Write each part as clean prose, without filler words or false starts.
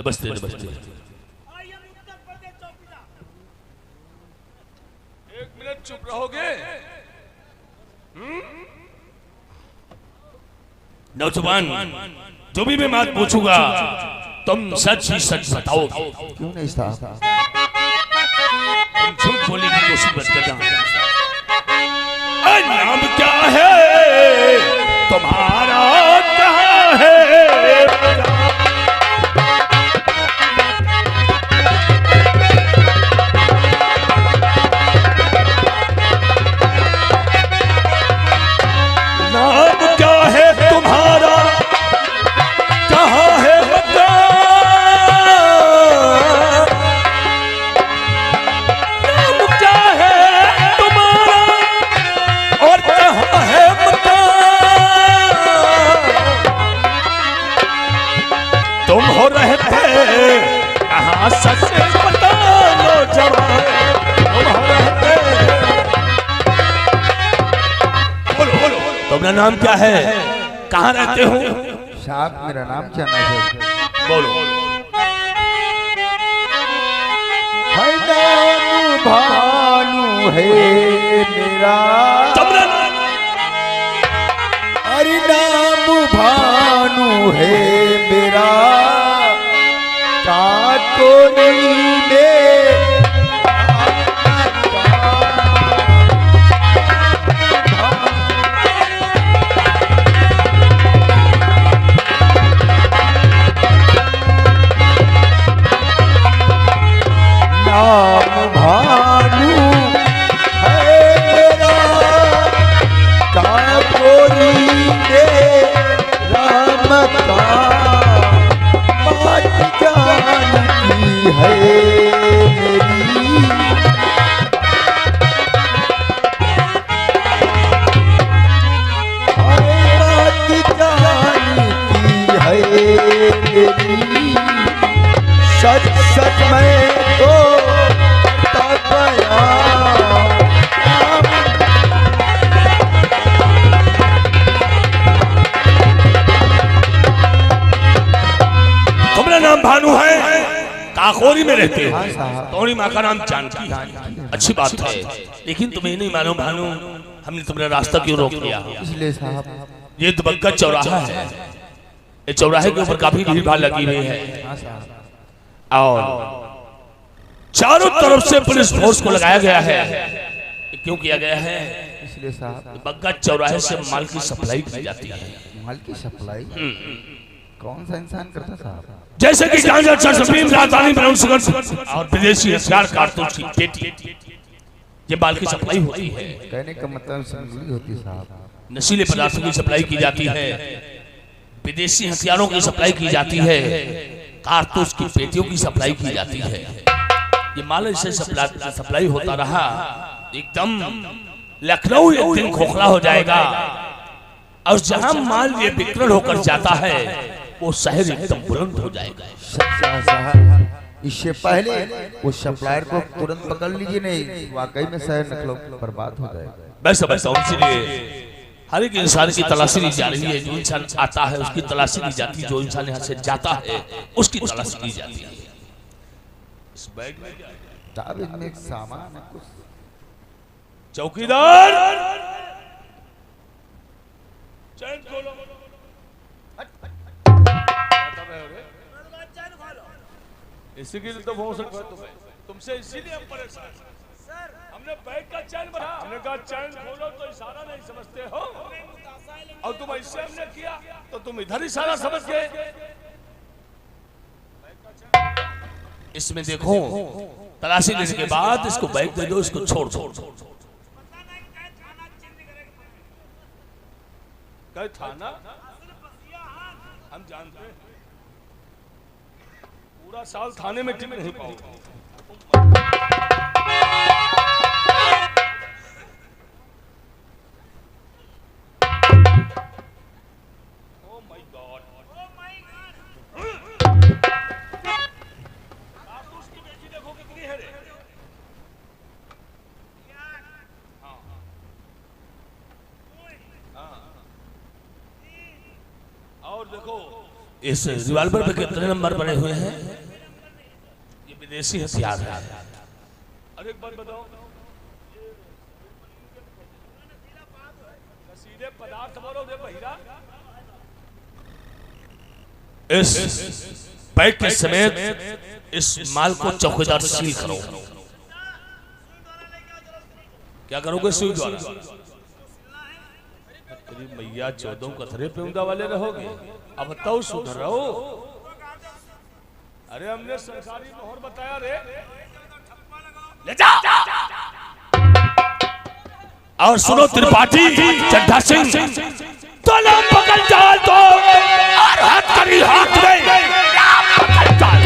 नमस्ते नमस्ते। एक मिनट चुप रहोगे? नौजवान, जो भी मैं बात पूछूंगा तुम सच ही सच बताओगे। क्यों नहीं साहब? तुम झूठ बोलने की कोशिश मत करना। नाम क्या है तुम्हारा, कहाँ है? नाम क्या है तुम्हारा, कहाँ है मकान? नाम क्या है तुम्हारा और कहाँ है मकान? तुम हो रहते कहाँ, सच बता लो जवान। तुम हो रहते, बोलो बोलो, तुम्हारा नाम क्या है, कहाँ रहते हो? साहब मेरा नाम क्या है? बोलो। नाम भानु है मेरा। अरे नाम भानु है मेरा, काकोरी में नाम भानु है मेरा, काकोरी में राम का बात जानती है मेरी। बात जानती है मेरी, सच सच मैं तो तपया। तुम्हारा नाम भानु है, काकोरी में रहते हाँ हैं, साहब। तुम्हारी माँ का नाम जानकी है। अच्छी बात है, लेकिन तुम्हें नहीं मालूम भानु, हमने तुम्हारा रास्ता क्यों रोक लिया? इसलिए साहब। ये दुबग्गा चौराहा है, ये चौराहे के ऊपर काफी भीड़ भाड़ लगी हुई है हाँ साहब। और चारों तरफ से पुलिस फोर्स को लगाया गया है। ये क्यों किया गया है? इसलिए साहब। बग्गा चौराहे से माल की सप्लाई की जाती है। माल की सप्लाई कौन सा इंसान करता साहब? जैसे कि गांजा, चरसफीम, राजधानी, ब्राउन शुगर और विदेशी हथियार, कारतूस की पेटी, ये माल की सप्लाई होती है। कहने का मतलब समझी होती साहब। नशीले पदार्थों की सप्लाई की जाती है, विदेशी हथियारों की सप्लाई की जाती है, कारतूस की पेटियों की सप्लाई की जाती है। ये माल से सप्लाई होता रहा, एकदम लखनऊ एक दिन खोखला हो जाएगा और जहां माल ये विक्रय होकर जाता है वो शहर एकदम बुलंद हो जाएगा। साहब इससे पहले वो सप्लायर को तुरंत पकड़ लीजिए, नहीं वाकई में शहर नकलो बर्बाद हो जाएगा। मैं समझता हूँ, इसलिए हर एक इंसान की तलाशी ली जा रही है। जो इंसान आता है उसकी तलाशी ली जाती है, जो इंसान यहाँ से जाता है उसकी तलाशी की जाती है। इस बैग में क्या है? साहब इसमें एक सामान है कुछ। चौकीदार, चैन खोलो। इसी के लिए तो हो सकता है तुमसे, इसीलिए हम परेशान हैं। हमने बैग का चैन बढ़ा, हमने कहा चैन खोलो तो इशारा नहीं समझते हो, और तुम ऐसे हमने किया तो तुम इधर इशारा समझ गए। इसमें देखो, तलाशी लेने के बाद इसको बैग दे दो, इसको छोड़ दो। क्या थाना? हम जानते हैं, पूरा साल थाने में टिक नहीं पाओगे। और देखो इस रिवॉल्वर पे कितने नंबर बने हुए हैं? विदेशी हथियार है। अरे एक बात बताओ, नशीले पदार्थ बोलोगे बहिरा? इस बैग के समेत इस माल को चौकीदार सील करो। क्या करोगे? सुई द्वारा। तेरी मैया 14 कथरे पे उंदा वाले रहोगे। अब बताओ, सुधर रहो। अरे हमने सरकारी मोहर बताया रे। ले जाओ। और सुनो त्रिपाठी, चड्ढा सिंह, तला पकड़ जाल तो और हाथ करी हाथ में पकड़ जाल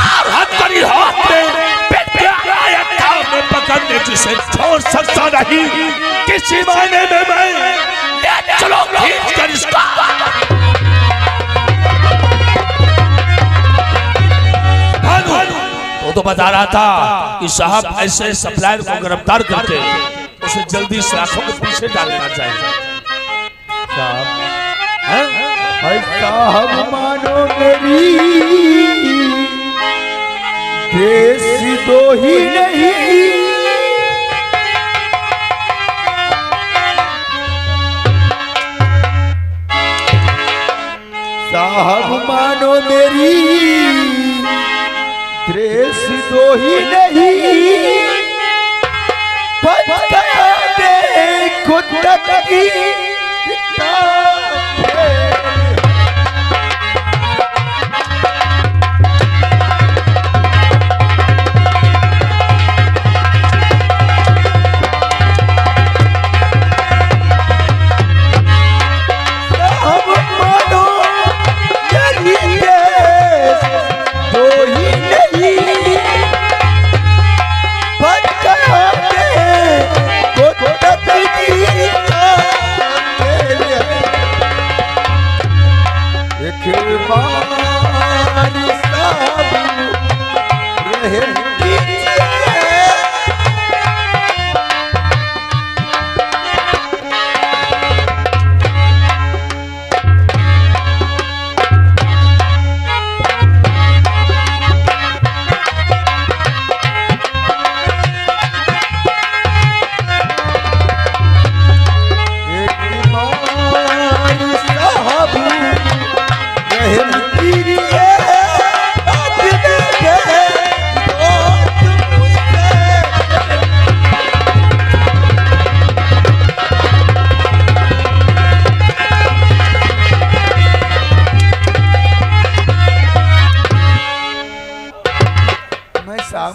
और हाथ करी हाथ में में पकड़ने जिसे छोड़ सकता नहीं, किसी मायने में मैं ले चलो खींच कर इसका। तो बता रहा था कि साहब ऐसे सप्लायर को गिरफ्तार करके उसे जल्दी सलाखों के पीछे डाल देना चाहिए। साहब मानो मेरी देश दो ही नहीं, साहब मानो मेरी देश दो ही नहीं, देखो तकी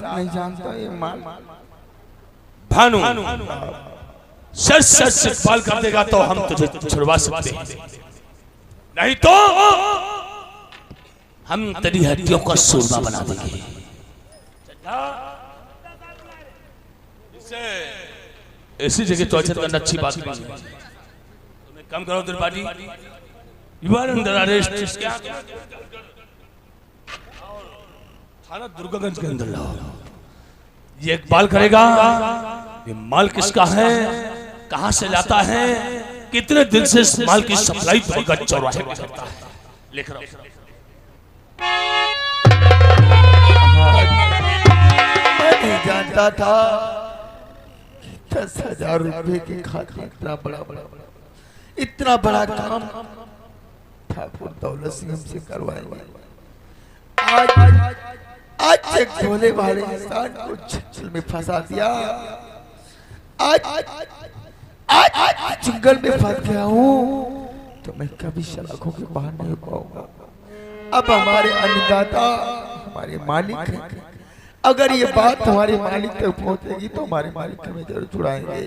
नहीं जानता ये मान भानु सच सच इकबाल कर देगा तो हम तुझे छुड़वा सकते हैं, नहीं तो हम तेरी हड्डियों का सूरमा बना देंगे। ऐसी जगह तो अच्छा करना अच्छी बात नहीं है। तुम्हें कम करो Tripathi, you are under arrest. थाना दुर्गागंज के अंदर लाओ। ये इकबाल करेगा ये माल किसका है, कहां से लाता है, कितने दिन से इस माल की सप्लाई दुर्गागंज चौराहे में करता है। लिख रहा हूं। मैं नहीं जानता था 10,000 रुपए के खातिर इतना बड़ा काम ठाकुर दौलत सिंह हमसे करवाएंगे। आज एक भोले वाले इंसान को जंगल में फंसा दिया। आज जंगल में फंस गया हूँ तो मैं कभी सलाखों के बाहर नहीं पाऊंगा। अब हमारे अन्नदाता हमारे मालिक हैं, अगर ये बात हमारे मालिक तक पहुंचेगी तो हमारे मालिक हमें जरूर छुड़ाएंगे।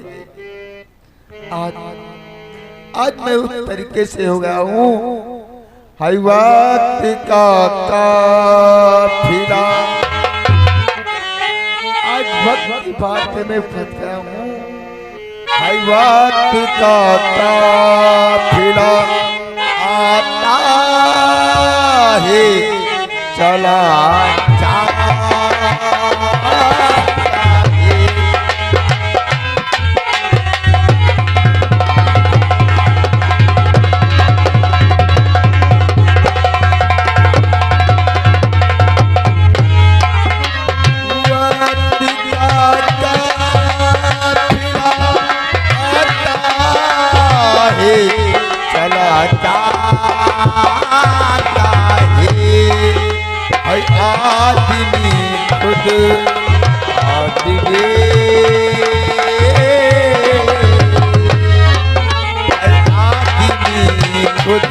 आज मैं उस तरीके से हो गया हूँ, हाईवात का काफिला आज वक्त की बात में फंस गया हूँ। हाईवात का काफिला आता है चला आदि में खुद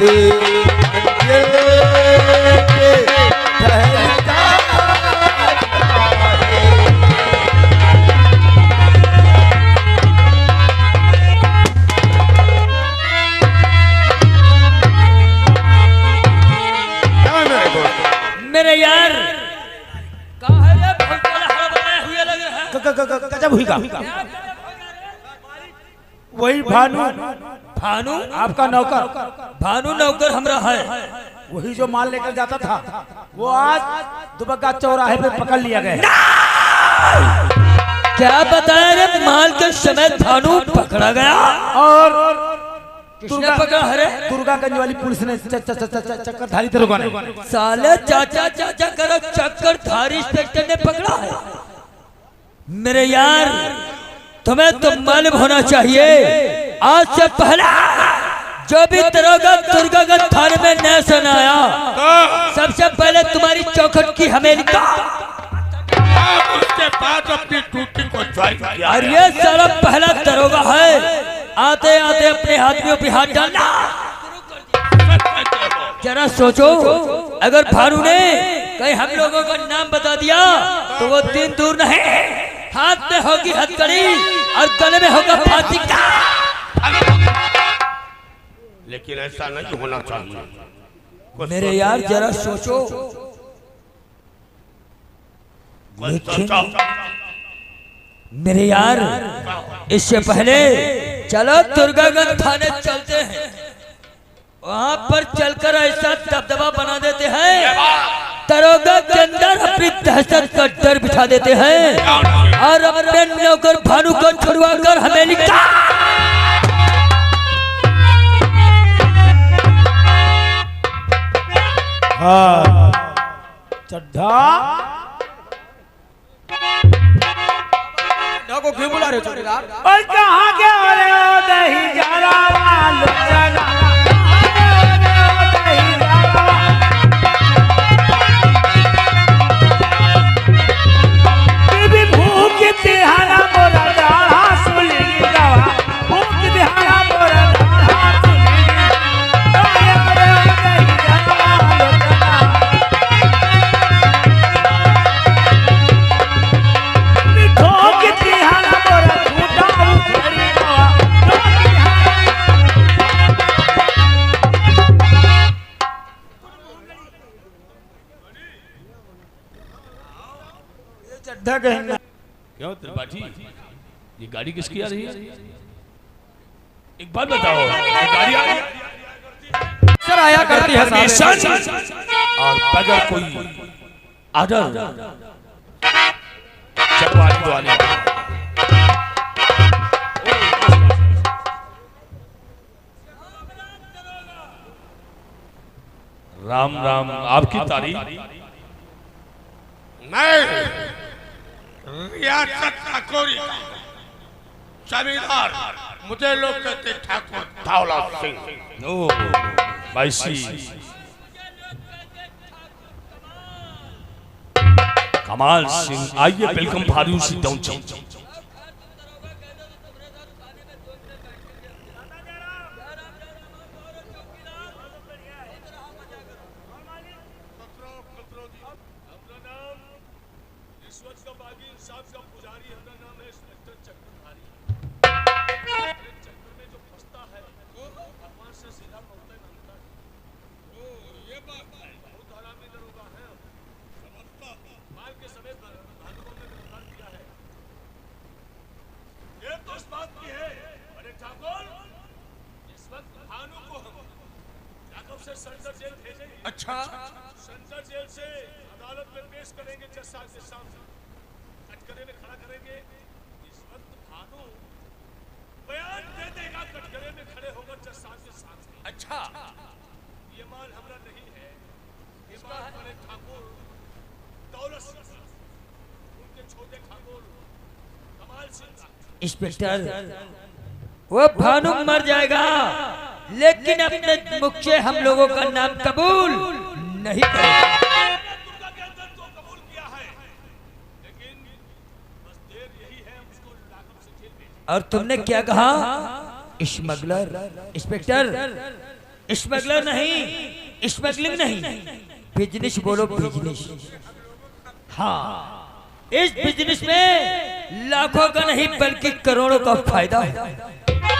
मेरे यार कहाँ है ये भोंकला हड़बड़ाए हुए लगे हैं गजब हुई का वही भानु भानु आपका नौकर भानु नौकर हमरा है वही जो माल लेकर जाता था वो आज दुबग्गा चौराहे पे पकड़ लिया गया। क्या बताया रे माल के समय भानु पकड़ा गया और किसने पकड़ा है रे दुर्गागंज वाली पुलिस ने चक्करधारी दरोगा ने साले चाचा चाचा करो चक्करधारी इंस्पेक्टर ने पकड़ा है। मेरे यार तुम्हें तो मालूम होना चाहिए आज से पहले जो भी दरोगा दुर्गागंज थाने में नैसन आया सबसे पहले तुम्हारी चौखट की हवेली का उसके बाद अपनी ड्यूटी को ज्वाइन किया। और ये सारा पहला दरोगा है आते आते अपने आदमियों पे हाथ डालना। जरा सोचो अगर भानु ने कहीं हम लोगों का नाम बता दिया तो वो दिन दूर नहीं हाथ में होगी हथकड़ी और गले में होगा फांसी का। लेकिन ऐसा नहीं होना चाहिए। मेरे यार जरा सोचो लेकिन मेरे यार इससे पहले चलो दुर्गागंज थाने चलते हैं वहां पर चलकर ऐसा दबदबा बना देते हैं दरोगा के अंदर अपनी दहशत का डर बिठा देते हैं और अपने नौकर भानु को छुड़वा कर हवेली का चड्ढा को क्यों बुला रहे हो चौकीदार? और कहाँ के हो रहे हो दही जरा वालो जना बीबी भूख तिहारा मोरा दाढ़ा सुली गवा भूख तिहारा मोरा दाढ़ा सुली दही जरा वालो जना क्यों त्रिपाठी ये गाड़ी किसकी आ रही है एक बात बताओ ये गाड़ी आ रही है सर आया करती है और अगर कोई आदर चकवाली तो आने राम राम आपकी तारीफ मैं रियासत ठाकुरी जमींदार मुझे लोग कहते ठाकुर दौलत सिंह। ओ भाई कमाल सिंह आइए वेलकम भारू सी डाउन अच्छा सेंट्रल जेल से अदालत में पेश करेंगे जज साहब के सामने कटघरे में खड़ा करेंगे। इस वक्त भानु बयान दे देगा कटघरे में खड़े होकर जज साहब के सामने। अच्छा ये माल हमरा नहीं है ये माल हमारे ठाकुर दौलत सिंह उनके छोटे ठाकुर कमाल सिंह। इंस्पेक्टर वो भानु मर जाएगा लेकिन अपने मुख से हम लोगों का नाम कबूल नहीं करेगा। दुर्गा के अंदर तो कबूल किया है लेकिन और तुमने क्या कहा? स्मगलर। इंस्पेक्टर, स्मगलर नहीं, स्मगलिंग नहीं, बिजनेस बोलो, बिजनेस। हाँ, इस बिजनेस में लाखों का नहीं बल्कि करोड़ों का फायदा है।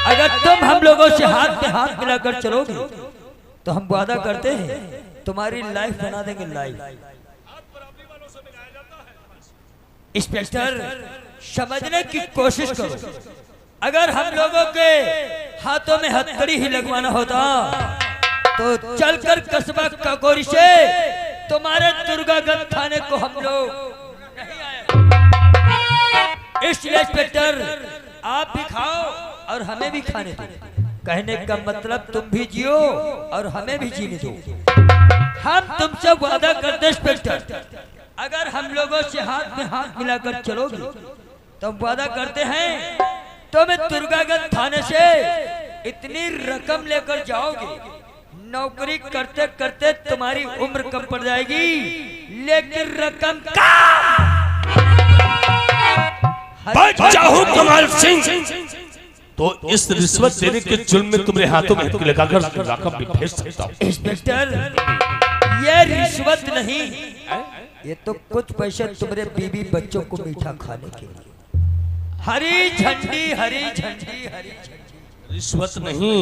अगर तुम हम लोगों से हाथ में हाथ मिलाकर चलोगे तो हम वादा करते हैं तुम्हारी लाइफ बना देंगे, लाइफ। इंस्पेक्टर, समझने की कोशिश करो। अगर हम लोगों के हाथों में हथकड़ी ही लगवाना होता तो चलकर कस्बा काकोरी से तुम्हारे दुर्गागंज थाने को हम लोग नहीं आए। इसलिए इंस्पेक्टर, आप भी खाओ और हमें भी खाने दो। कहने का मतलब तुम भी जियो और हमें भी जीने दो। हम तुमसे वादा करते इंस्पेक्टर, अगर हम लोगों से हाथ में हाथ मिलाकर चलोगे तो वादा करते हैं तुम्हें दुर्गागंज थाने से इतनी रकम लेकर जाओगे, नौकरी करते करते तुम्हारी उम्र कम पड़ जाएगी लेकिन रकम चाहूं कमाल सिंह तो इस रिश्वत देने के जुल्म में तुम्हारे हाथों में हथकड़ी लगाकर रकम भी भेज सकता हूं। इंस्पेक्टर, ये रिश्वत नहीं, ये तो कुछ पैसे तुम्हारे बीवी बच्चों को मीठा खाने के लिए। हरी झंडी, हरी झंडी, हरी झंडी। रिश्वत नहीं,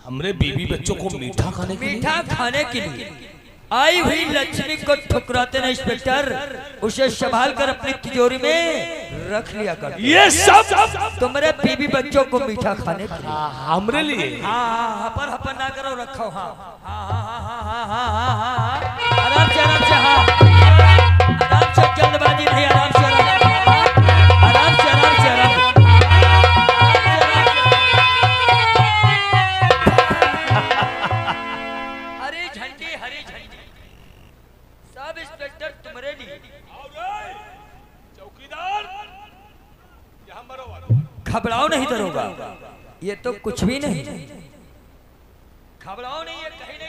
हमरे बीवी बच्चों को मीठा खाने के लिए आई हुई लक्ष्मी को ठुकराते ना इंस्पेक्टर, उसे संभाल कर अपनी तिजोरी में रख लिया कर। ये सब तुम्हारे बीवी बच्चों को मीठा खाने के लिए, हमरे लिए। हाँ, हपर हपर ना करो, रखो। हाँ, आराम से, आराम से। हाँ, आराम से, जल्दबाजी नहीं, आराम से, आराम से, आराम से, आराम से। हरी झंडी, हरी झंडी, सब इंस्पेक्टर तुम्हारे लिए। चौकीदार, यहाँ मरो। घबराओ नहीं दरोगा, ये तो कुछ भी नहीं। घबराओ नहीं, ये कहीं नहीं